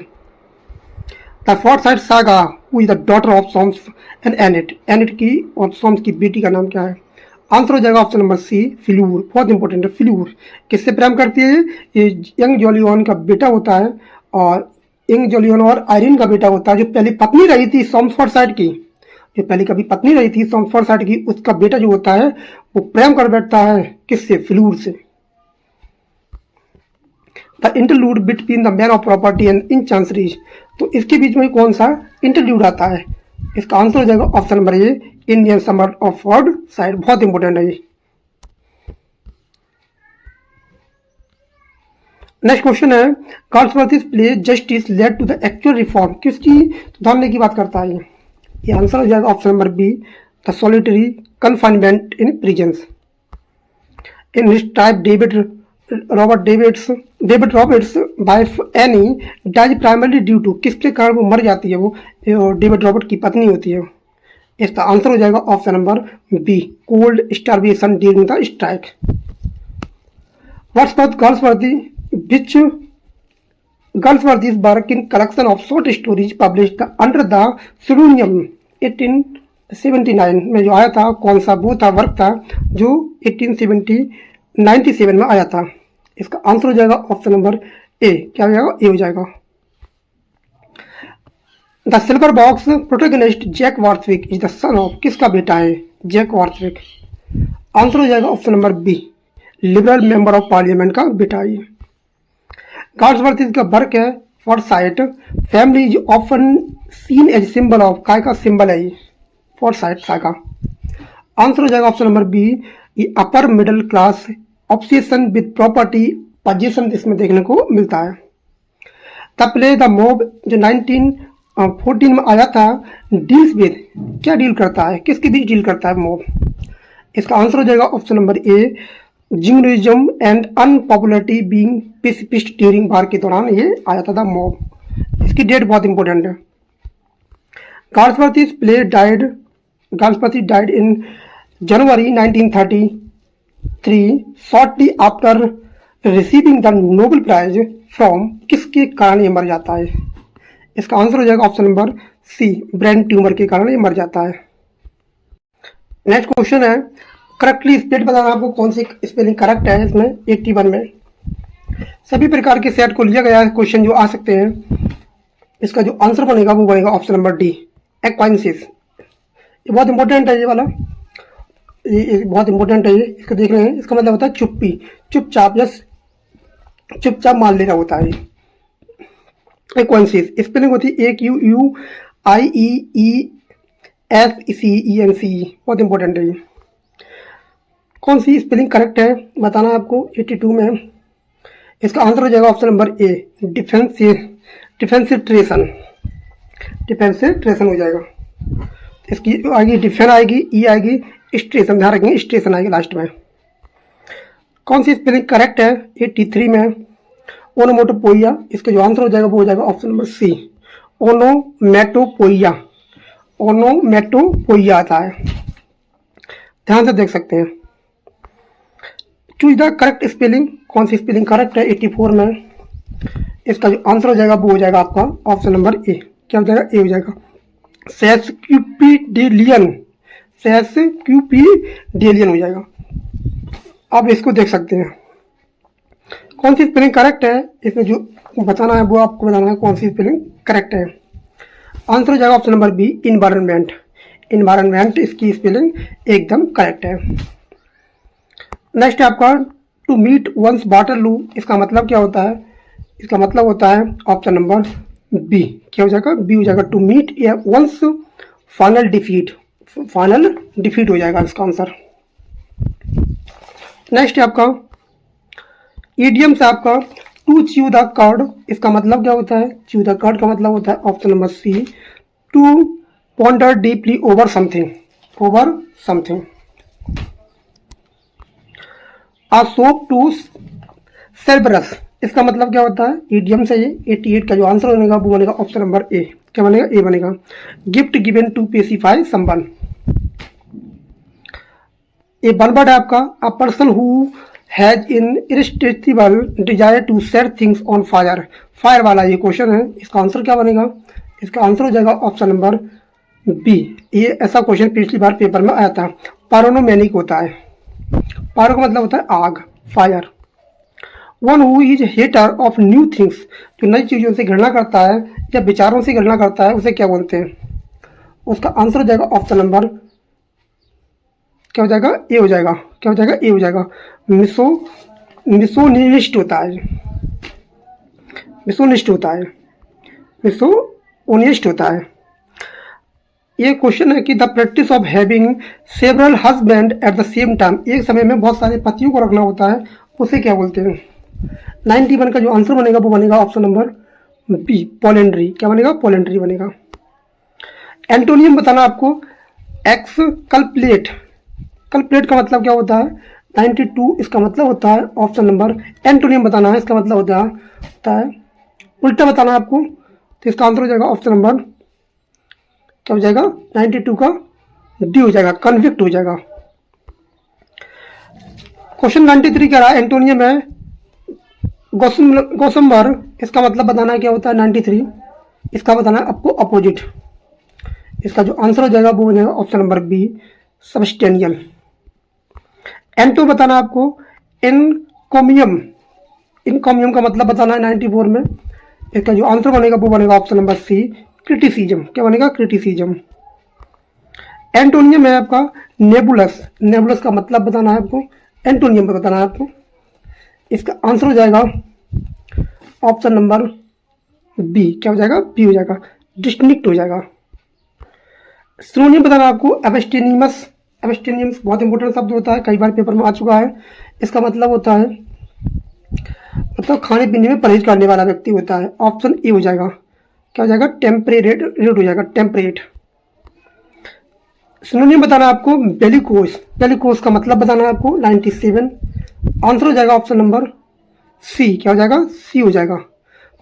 The Forsyte saga who is the daughter of Soames and Annette, Annette की और सॉम्स की बेटी का नाम क्या है? आंसर हो जाएगा ऑप्शन नंबर सी, फिल्यूर। बहुत इंपॉर्टेंट है फिल्यूर। किससे प्रेम करती है? ये यंग जॉलियन का बेटा होता है और यंग जॉलियन और आयरिन का बेटा होता है, जो पहली पत्नी रही थी सॉम्सफोर्साइट की, जो पहले कभी पत्नी रही थी सॉम्सफोर्साइट की, उसका बेटा जो होता है वो प्रेम कर बैठता है किससे? फिल्यूर से। The interlude between the man of property and in chancery, तो इसके बीच में कौन सा इंटरल्यूड आता है? इसका आंसर हो जाएगा option number A, Indian summer of Forsyte. बहुत इंपॉर्टेंट है ये। नेक्स्ट क्वेश्चन है, Galsworthy play justice led to the actual reform, किसकी सुधारने की बात करता है? ये आंसर हो जाएगा option number B, the solitary confinement in prisons. In his type David Roberts wife Annie dies primarily due to, किसके कारण वो मर जाती है? वो डेविड रॉबर्ट की पत्नी होती है। इसका आंसर हो जाएगा option number B, cold starvation during the strike. Wordsworth Galsworthy's work in collection of short stories published under the pseudonym 1879 में जो आया था, कौन सा वो था वर्क था जो 1897 में आया था? इसका आंसर हो जाएगा ऑप्शन नंबर ए। क्या हो जाएगा? ए हो जाएगा। The silver box protagonist Jack Barthwick is the son of, किसका बेटा है? Jack Barthwick. आंसर हो जाएगा option number B, liberal member of parliament का बेटा है। गार्ड्सवर्थ का वर्क है Forsyte, family is often seen as symbol of, काय का सिंबल है ये? Forsyte saga. आंसर हो जाएगा ऑप्शन नंबर बी, ये upper middle class obsession with property position इसमें देखने को मिलता है। द प्ले द मॉब जो 1914 में आया था, डील्स विद, क्या डील करता है, किसके बीच डील करता है मॉब? इसका आंसर हो जाएगा option number A, jingoism and unpopularity being pacifist during war के दौरान ये आया था द मॉब। इसकी डेट बहुत इंपॉर्टेंट है। Galsworthy died in January 1933 shortly after receiving the Nobel prize from, किसके कारण ये मर जाता है? इसका आंसर हो जाएगा option number C, brain tumour के कारण ये मर जाता है। नेक्स्ट क्वेश्चन है, करेक्टली स्पेल बताना आपको कौन सी स्पेलिंग करेक्ट है इसमें 81 में। सभी प्रकार के सेट को लिया गया है, क्वेश्चन जो आ सकते हैं। इसका जो आंसर बनेगा वो बनेगा ऑप्शन नंबर डी, एक्वाइंसिस। ये बहुत इंपॉर्टेंट है ये वाला। ये बहुत इंपॉर्टेंट है, ये इसको देख रहे हैं। इसका मतलब होता है चुप्पी, चुपचाप या चुपचाप मान लेना होता है। एक्वेंसिस स्पेलिंग होती है AQUIEESCENC, बहुत इंपॉर्टेंट है ये। कौन सी स्पेलिंग करेक्ट है बताना है आपको 82 में। इसका आंसर हो जाएगा ऑप्शन नंबर ए, डिफेंसिट्रेशन, डिफेंसिट्रेशन हो जाएगा। इसकी आएगी डिफेन आएगी, ई आएगी, स्टेशन, ध्यान रखेंगे स्टेशन आएगी लास्ट में। कौन सी स्पेलिंग करेक्ट है 83 में। ओनोमेटोपोइया, इसका जो आंसर हो जाएगा वो हो जाएगा ऑप्शन नंबर सी, ओनोमेटोपोइया, ओनोमेटोपोइया आता है, ध्यान से देख सकते हैं। चूज द करेक्ट स्पेलिंग, कौन सी स्पेलिंग करेक्ट है 84 में। इसका जो आंसर हो जाएगा वो हो जाएगा आपका ऑप्शन नंबर ए, क्या हो जाएगा, ए हो जाएगा, सेस्क्यूपिडेलियन, सेस्क्यूपिडेलियन हो जाएगा। आप इसको देख सकते हैं कौन सी स्पेलिंग करेक्ट है। इसमें जो बताना है वो आपको बताना है कौन सी स्पेलिंग करेक्ट है। आंसर हो जाएगा option number B, environment, environment इसकी स्पेलिंग एकदम करेक्ट है। नेक्स्ट है आपका टू मीट वंस वाटरलू, इसका मतलब क्या होता है। इसका मतलब होता है ऑप्शन नंबर बी, क्या हो जाएगा, बी हो जाएगा, to meet one's final defeat, final defeat हो जाएगा इसका आंसर। नेक्स्ट है आपका ईडियम से आपका टू च्यू द कार्ड, इसका मतलब क्या होता है। च्यू द कार्ड का मतलब होता है option number C, to ponder deeply over something, over something. A sop to Cerberus, इसका मतलब क्या होता है ईडियम से। ये 88 का जो आंसर बनेगा वो बनेगा ऑप्शन नंबर ए, क्या बनेगा, ए बनेगा। Gift given to pacify someone, ये वन वर्ड है आपका। A person who has an irresistible desire to set things on fire, fire वाला ये क्वेश्चन है। इसका आंसर क्या बनेगा, इसका आंसर हो जाएगा ऑप्शन नंबर बी। ये ऐसा क्वेश्चन पिछली बार पेपर में आया था। पायरोनोमेनिक होता है, पायरो का मतलब होता है आग, fire. One who is hater of new things, जो नई चीज़ों से घृणा करता है या विचारों से घृणा करता है उसे क्या बोलते हैं। उसका आंसर हो जाएगा ऑप्शन नंबर क्या हो जाएगा, ए हो जाएगा, क्या हो जाएगा, ए हो जाएगा। मिसोनिस्ट होता है, मिसोनिस्ट होता है, मिसोनिस्ट होता है। ये क्वेश्चन है कि the practice of having several husband at the same time, एक समय में बहुत सारे पतियों को रखना होता है, उसे क्या बोलते हैं। 91 का जो आंसर बनेगा वो बनेगा ऑप्शन नंबर बी, पोलेंड्री, क्या बनेगा, पोलेंड्री बनेगा। एंटोनियम बताना आपको, एक्स कल्पलेट, कल्पलेट का मतलब क्या होता है 92, इसका मतलब होता है ऑप्शन नंबर, एंटोनियम बताना है इसका मतलब होता है उल्टा बताना है आपको, तो इसका आंसर हो जाएगा ऑप्शन नंबर क्या हो जाएगा 92 का डी हो जाएगा, कन्विक्ट हो जाएगा। क्वेश्चन 93 कह रहा है एंटोनियम है गोसम्बर, इसका मतलब बताना है क्या होता है 93, इसका बताना है आपको अपोजिट। इसका जो आंसर हो जाएगा वो हो जाएगा ऑप्शन नंबर बी, सबस्टेनियल। एंटो बताना आपको इनकोमियम, इनकोमियम का मतलब बताना है 94 में, इसका जो आंसर बनेगा वो बनेगा ऑप्शन नंबर सी, क्रिटिसिज्म, क्या बनेगा, क्रिटिसिज्म। एंटोनियम है आपका नेबुलस, नेबुलस का मतलब बताना है आपको, एंटोनियम पर बताना है आपको, इसका आंसर हो जाएगा ऑप्शन नंबर बी, क्या हो जाएगा, बी हो जाएगा, डिस्टिंक्ट हो जाएगा। सिनोनिम बताना आपको एब्स्टेनियमस, एब्स्टेनियम्स बहुत इंपॉर्टेंट शब्द होता है, कई बार पेपर में आ चुका है। इसका मतलब होता है मतलब खाने पीने में परहेज करने वाला व्यक्ति होता है, ऑप्शन ए हो जाएगा, क्या हो जाएगा, टेम्परेट हो जाएगा, टेम्परेट। सिनोनिम बताना आपको बेलिकोस, बेलिकोस का मतलब बताना है आपको 97, आंसर हो जाएगा ऑप्शन नंबर सी, क्या हो जाएगा, सी हो जाएगा,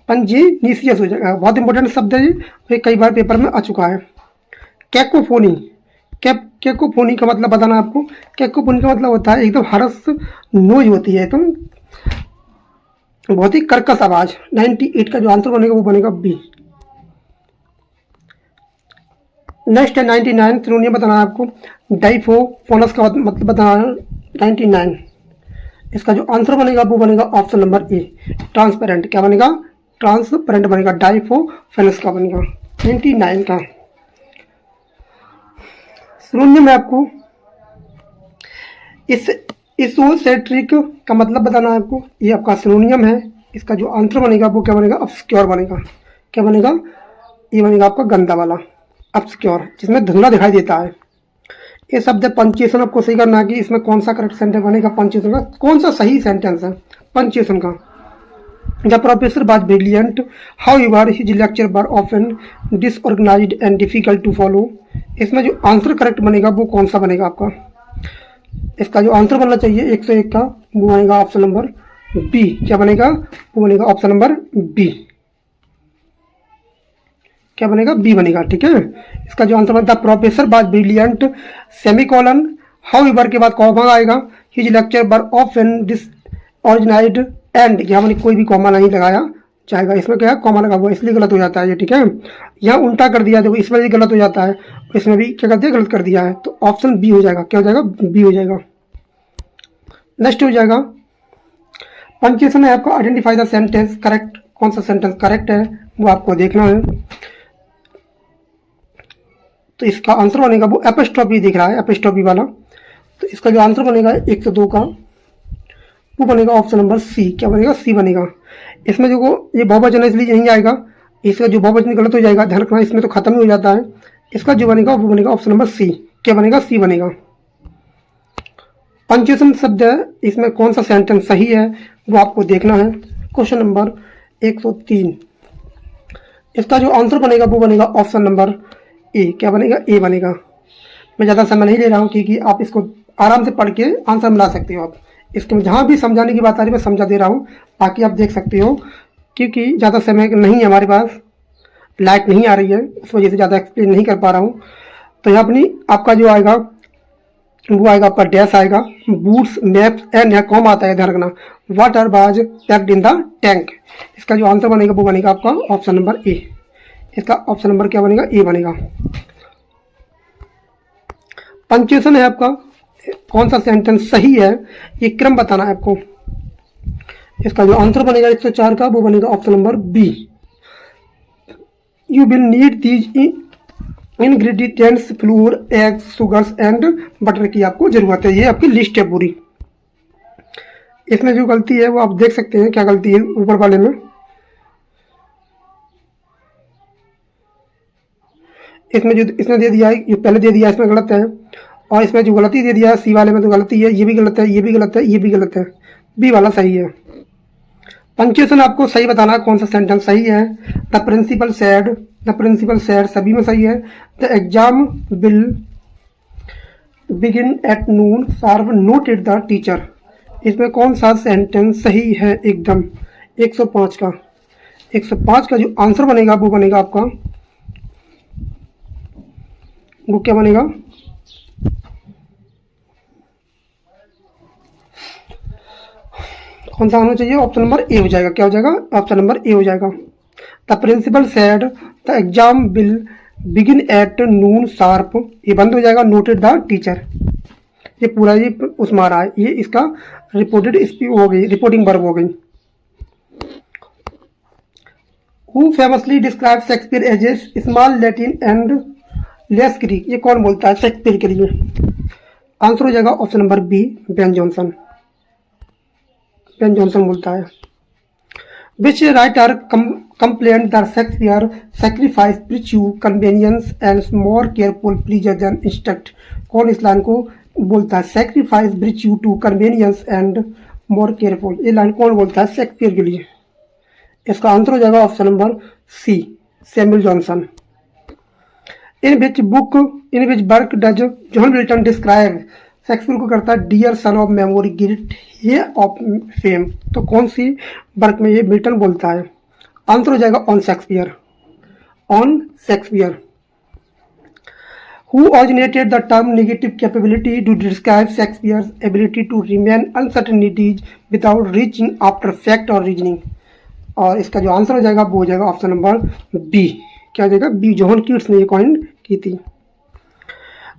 पंजीनिसियस हो जाएगा, बहुत इंपॉर्टेंट शब्द है ये, कई बार पेपर में आ चुका है। कैकोफोनी, कैकोफोनी का मतलब बताना आपको, कैकोफोनी का मतलब होता है एकदम हरस नोज होती है, एकदम बहुत ही कर्कश आवाज। 98 का जो आंसर बनेगा वो बनेगा बी। नेक्स्ट है 99, सिनोनिम बताना है आपको, डाइफोफोनस का मतलब बताना है 99, इसका जो आंसर बनेगा वो बनेगा ऑप्शन नंबर ए, ट्रांसपेरेंट, क्या बनेगा, ट्रांसपेरेंट बनेगा, डाइफोफोनस का बनेगा 99 का। सिनोनिम है आपको इस इसोसेट्रिक का मतलब बताना है आपको, ये आपका सिनोनियम है। इसका जो आंसर बनेगा वो क्या बनेगा, ऑब्सक्योर बनेगा। क्या बनेगा, ये बनेगा आपका गंदा वाला ऑब्सक्योर, जिसमें धुंधला दिखाई देता है। ये शब्द पंचुएशन आपको सही करना है कि इसमें कौन सा करेक्ट सेंटेंस बनेगा, पंचुएशन का कौन सा सही सेंटेंस है पंचुएशन का। The professor was brilliant, however his lecture were often disorganised and difficult to follow. इसमें जो आंसर करेक्ट बनेगा वो कौन सा बनेगा आपका, इसका जो आंसर बनना चाहिए 101 का, वो बनेगा ऑप्शन नंबर बी। क्या बनेगा, वो बनेगा ऑप्शन नंबर बी। क्या बनेगा, बी बनेगा। ठीक है, इसका जो आंसर बनता है professor was brilliant semicolon however के बाद कॉमा आएगा, his lecture were often disorganised and, यहाँ मैंने कोई भी कॉमा नहीं लगाया जाएगा, इसमें क्या है कॉमा लगा हुआ इसलिए गलत हो जाता है ये। ठीक है, यहाँ उल्टा कर दिया, देखो इसमें भी गलत हो जाता है, इसमें भी क्या कर दिया, गलत कर दिया है, तो ऑप्शन बी हो जाएगा। क्या हो जाएगा, बी हो जाएगा। नेक्स्ट हो जाएगा पंक्चुएशन है आपका, आइडेंटिफाई द सेंटेंस करेक्ट, कौन सा सेंटेंस करेक्ट है वो आपको देखना है। तो इसका आंसर बनेगा वो एपिस्ट्रॉफी दिख रहा है, एपिस्ट्रॉफी वाला, तो इसका जो आंसर बनेगा 102 का, वो बनेगा ऑप्शन नंबर सी। क्या बनेगा, सी बनेगा। इसमें जो ये बहुवचन है इसलिए नहीं आएगा, इसका जो बहुवचन गलत हो जाएगा, ध्यान रखना इसमें तो खत्म ही हो जाता है। इसका जो बनेगा वो बनेगा ऑप्शन नंबर सी। क्या बनेगा, सी बनेगा। पंक्चुएशन शब्द है, इसमें कौन सा सेंटेंस सही है वो आपको देखना है। क्वेश्चन नंबर 103, इसका जो आंसर बनेगा वो बनेगा ऑप्शन नंबर ए। क्या बनेगा, ए बनेगा। मैं ज़्यादा समय नहीं ले रहा हूँ क्योंकि आप इसको आराम से पढ़ के आंसर मिला सकते हो। आप इसके जहाँ भी समझाने की बात आ रही है मैं समझा दे रहा हूँ ताकि आप देख सकते हो, क्योंकि ज़्यादा समय नहीं है हमारे पास, लाइट नहीं आ रही है, इस वजह से ज़्यादा एक्सप्लेन नहीं कर पा रहा हूँ। तो यहाँ अपनी आपका जो आएगा वो आएगा आपका डैश आएगा, बूट्स मैप्स एंड यहाँ कॉम आता है, ध्यान रखना, water was packed in the tank. इसका जो आंसर बनेगा वो बनेगा आपका ऑप्शन नंबर ए। इसका ऑप्शन नंबर क्या बनेगा, ए बनेगा। पंक्चुएशन है आपका, कौन सा सेंटेंस सही है ये क्रम बताना है आपको। इसका जो आंसर बनेगा 104 का, वो बनेगा option number B. You will need these ingredients flour eggs sugars and butter की आपको जरूरत है। ये आपकी लिस्ट है पूरी। इसमें जो गलती है वो आप देख सकते हैं, क्या गलती है ऊपर वाले में। इसमें जो इसने दे दिया है, ये पहले दे दिया है, इसमें गलत है, और इसमें जो गलती दे दिया है सी वाले में तो गलती है, ये भी गलत है, ये भी गलत है, ये भी गलत है, बी वाला सही है। पंक्चुएशन आपको सही बताना है कौन सा सेंटेंस सही है। The principal said, the principal said सभी में सही है। The exam will begin at noon sharp noted the teacher, इसमें कौन सा सेंटेंस सही है एकदम। 105 का, 105 का जो आंसर बनेगा वो बनेगा आपका, वो क्या बनेगा, कौन सा होना चाहिए, ऑप्शन नंबर ए हो जाएगा। क्या हो जाएगा, ऑप्शन नंबर ए हो जाएगा। The principal said the exam will begin at noon sharp, ये बंद हो जाएगा, नोटेड द टीचर, ये पूरा ये उसमें आ रहा है, ये इसका रिपोर्टेड स्पीच हो गई, रिपोर्टिंग वर्ब हो गई। Who famously describe Shakespeare as a small Latin and less Greek, ये कौन बोलता है शेक्सपियर के लिए। आंसर हो जाएगा option number B, Ben Jonson. Ben Jonson बोलता है। Which writer complaint that Shakespeare sacrifice virtue, convenience and more careful pleasure than instinct, कौन इस लाइन को बोलता है, sacrifice virtue to convenience and more careful, ये लाइन कौन बोलता है शेक्सपियर के लिए। इसका आंसर हो जाएगा option number C, Samuel Johnson. In which work does John Milton describe, Shakespeare को करता है dear son of memory great heir of fame, तो कौन सी वर्क में ये मिल्टन बोलता है। आंसर हो जाएगा on Shakespeare, on Shakespeare. Who originated the term negative capability to describe Shakespeare's ability to remain uncertainties without reaching after fact or reasoning, और इसका जो आंसर हो जाएगा वो हो जाएगा ऑप्शन नंबर बी। क्या हो जाएगा, बी, जॉन कीट्स ने ये कॉइन की थी।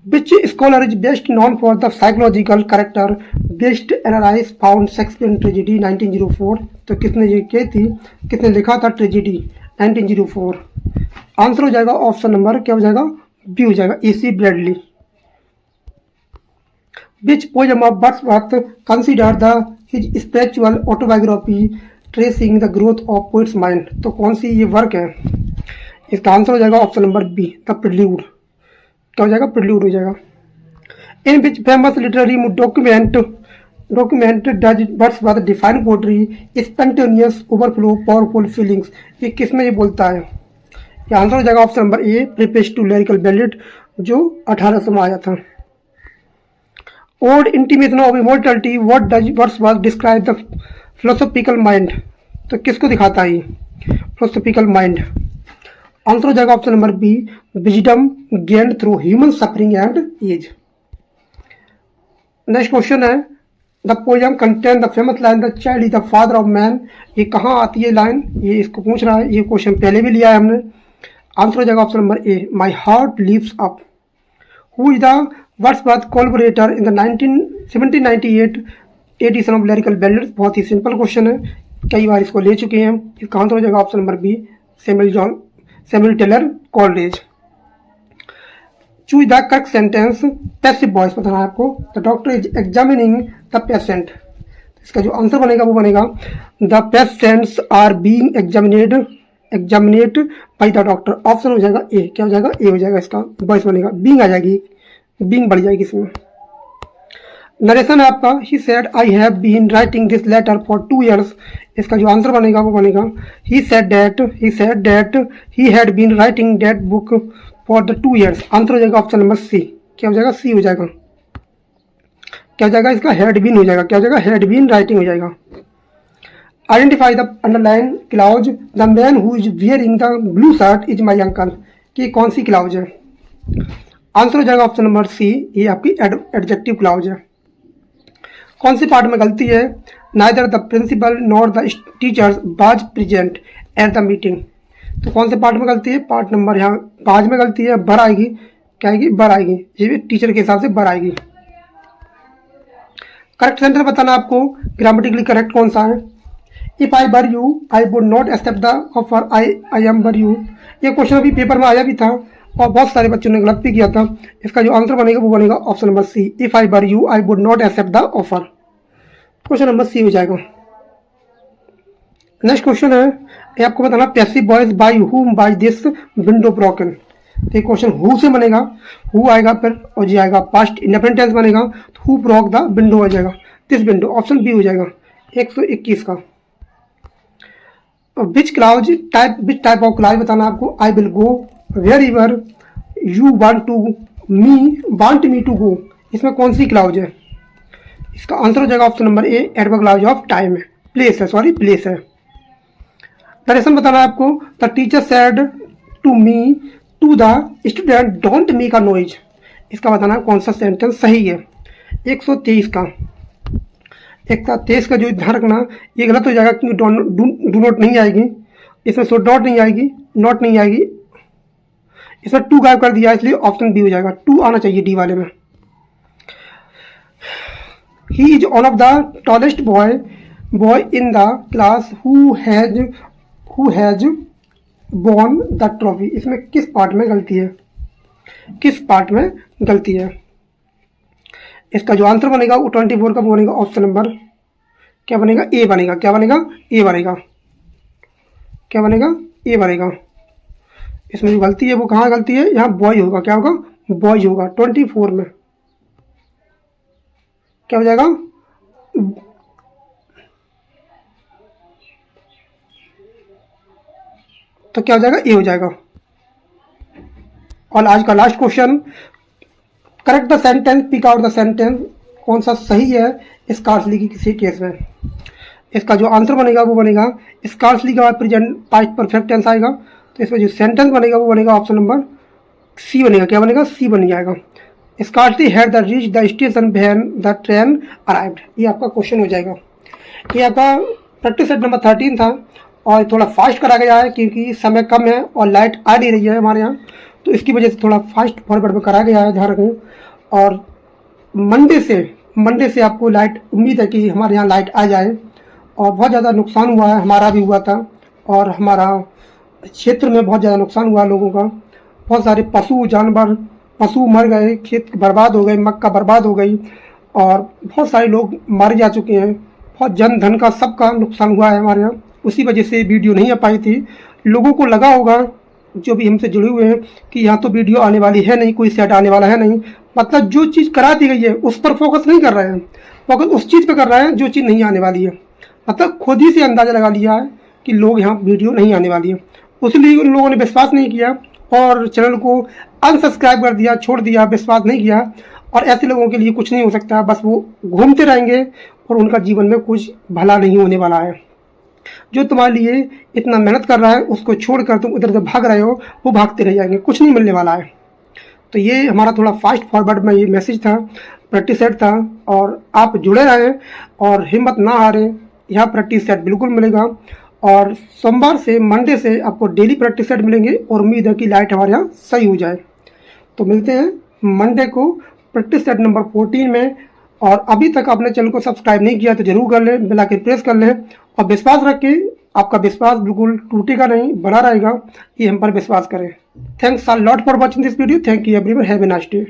Which scholar is best known for the psychological character based analysis found Shakespeare tragedy 1904, तो किसने ये की थी, किसने लिखा था ट्रेजिडी 1904। आंसर हो जाएगा ऑप्शन नंबर क्या हो जाएगा, बी हो जाएगा, AC Bradley. Which poem of Wordsworth considered the his spiritual autobiography tracing the growth of poet's mind? तो कौन सी ये वर्क है? इसका आंसर हो जाएगा option number B, the prelude. क्या हो जाएगा? प्रिल्यूड हो जाएगा। In which famous literary document does Wordsworth define poetry spontaneous overflow powerful feelings? ये किसमें ये बोलता है? ये आंसर हो जाएगा option number A, preface to lyrical ballad, जो 1800 में आया था। Ode intimation of immortality, what does Wordsworth describe the philosophical mind? तो किसको दिखाता है ये फिलोसॉफिकल माइंड? आंसर हो जाएगा option number B, wisdom gained through human suffering and age. Next question है, the poem contain the famous line the child is the father of man. ये कहाँ आती है लाइन? ये इसको पूछ रहा है, ये क्वेश्चन पहले भी लिया है हमने। आंसर हो जाएगा option number A, my heart leaps up. Who is the Wordsworth collaborator in the 1798 edition of lyrical ballads? बहुत ही सिंपल क्वेश्चन है, कई बार इसको ले चुके हैं। इसका आंसर हो जाएगा option number B, Samuel Taylor Coleridge. Choose the correct sentence, passive voice बताना है आपको। The doctor is examining the patient. इसका जो आंसर बनेगा वो बनेगा, the patients are being examined by the doctor. Option हो जाएगा ए। क्या हो जाएगा? ए हो जाएगा। इसका वॉइस बनेगा, बीइंग आ जाएगी, बीइंग बढ़ जाएगी इसमें। नरेशन है आपका, he said I have been writing this letter for 2 years। इसका जो आंसर बनेगा वो बनेगा, he said that he had been writing that book for the 2 years। Answer हो जाएगा ऑप्शन नंबर सी। क्या हो जाएगा? सी हो जाएगा। क्या हो जाएगा? इसका हैड बीन हो जाएगा। क्या हो जाएगा? हैड बीन राइटिंग हो जाएगा। Identify the underline clause, the man who is wearing the blue shirt is my uncle. कि कौन सी क्लाउज है? आंसर हो जाएगा ऑप्शन नंबर सी, ये आपकी एडजेक्टिव क्लाउज है। कौन सी पार्ट में गलती है? Neither the principal nor the teachers was present at the meeting. तो कौन से पार्ट में गलती है? पार्ट नंबर यहाँ 5 में गलती है, बर आएगी। क्या आएगी? बर आएगी। ये भी टीचर के हिसाब से बर आएगी। करेक्ट सेंटेंस बताना आपको, ग्रामेटिकली करेक्ट कौन सा है। If I were you I would not accept the offer, I am were you. ये क्वेश्चन अभी पेपर में आया भी था और बहुत सारे बच्चों ने गलत भी किया था। इसका जो आंसर बनेगा वो बनेगा option number C, if I were you I would not accept the offer. Question number C हो जाएगा। नेक्स्ट क्वेश्चन है, ये आपको बताना, passive voice by whom by this window broken. तो ये क्वेश्चन हु से बनेगा, हु आएगा फिर और जी आएगा, पास्ट इंडेफिनिट टेंस बनेगा तो हु ब्रोक द विंडो हो जाएगा, दिस विंडो। ऑप्शन बी हो जाएगा 121 का। विच टाइप ऑफ क्लाउज बताना आपको, I will go wherever you want me to go. इसमें कौन सी क्लाउज है? इसका आंसर हो जाएगा option number A, adverb clause of time है, प्लेस है। नरेशन बताना है आपको, the teacher said to me to the student don't make a noise. इसका बताना है कौन सा सेंटेंस सही है। 123 का 123 का जो ध्यान रखना, ये गलत हो जाएगा क्योंकि डू नॉट नहीं आएगी इसमें, सो डॉट नहीं आएगी, नॉट नहीं आएगी, इसमें टू गायब कर दिया, इसलिए ऑप्शन बी हो जाएगा। टू आना चाहिए डी वाले में। He is one of the tallest boy in the class who has won the trophy. इसमें किस पार्ट में गलती है? इसका जो आंसर बनेगा वो 24 का बनेगा, ऑप्शन नंबर क्या बनेगा? ए बनेगा। क्या बनेगा? ए बनेगा। इसमें जो गलती है वो कहाँ गलती है? यहाँ बॉय होगा। क्या होगा? बॉय होगा 24 में। क्या हो जाएगा? तो क्या हो जाएगा? ए हो जाएगा। और आज का last question, correct the sentence, pick out the sentence. कौन सा सही है स्कार्सली की किसी केस में? इसका जो आंसर बनेगा वो बनेगा, स्कार्सली के बाद प्रेजेंट पास्ट परफेक्ट टेंस आएगा, तो इसमें जो सेंटेंस बनेगा वो बनेगा ऑप्शन नंबर सी बनेगा। क्या बनेगा? सी बन जाएगा। Scarcely had the reach the station when the train arrived. ये आपका क्वेश्चन हो जाएगा। ये आपका प्रैक्टिस सेट नंबर 13 था और थोड़ा फास्ट करा गया है क्योंकि समय कम है और लाइट आ नहीं रही है हमारे यहाँ, तो इसकी वजह से थोड़ा फास्ट फॉरवर्ड में करा गया है, ध्यान रखें। और मंडे से आपको लाइट, उम्मीद है कि हमारे यहाँ लाइट आ जाए। और बहुत ज़्यादा नुकसान हुआ है, हमारा भी हुआ था और हमारा क्षेत्र में बहुत ज़्यादा नुकसान हुआ लोगों का। बहुत सारे पशु मर गए, खेत बर्बाद हो गए, मक्का बर्बाद हो गई और बहुत सारे लोग मारे जा चुके हैं, बहुत जन धन का सबका नुकसान हुआ है हमारे यहाँ। उसी वजह से वीडियो नहीं आ पाई थी। लोगों को लगा होगा जो भी हमसे जुड़े हुए हैं कि यहाँ तो वीडियो आने वाली है नहीं, कोई सेट आने वाला है नहीं, मतलब जो चीज़ करा दी गई है उस पर फोकस नहीं कर रहे हैं, फोकस उस चीज़ पर कर रहे हैं जो चीज़ नहीं आने वाली है। मतलब खुद ही से अंदाज़ा लगा लिया है कि लोग यहाँ वीडियो नहीं आने वाली है, इसलिए उन लोगों ने विश्वास नहीं किया और चैनल को अनसब्सक्राइब कर दिया, छोड़ दिया, विश्वास नहीं किया। और ऐसे लोगों के लिए कुछ नहीं हो सकता, बस वो घूमते रहेंगे और उनका जीवन में कुछ भला नहीं होने वाला है। जो तुम्हारे लिए इतना मेहनत कर रहा है उसको छोड़कर तुम इधर उधर भाग रहे हो, वो भागते रह जाएंगे, कुछ नहीं मिलने वाला है। तो ये हमारा थोड़ा फास्ट फॉरवर्ड में ये मैसेज था, प्रैक्टिस सेट था, और आप जुड़े रहें और हिम्मत ना हारें। यहाँ प्रैक्टिस सेट बिल्कुल मिलेगा और सोमवार से मंडे से आपको डेली प्रैक्टिस सेट मिलेंगे और उम्मीद है कि लाइट हमारे यहाँ सही हो जाए। तो मिलते हैं मंडे को प्रैक्टिस सेट नंबर 14 में। और अभी तक आपने चैनल को सब्सक्राइब नहीं किया तो जरूर कर लें, बेल आइकन प्रेस कर लें और विश्वास रखें, आपका विश्वास बिल्कुल टूटेगा नहीं, बना रहेगा, ये हम पर विश्वास करें। Thanks a lot for watching this video. Thank you everyone, have a nice day.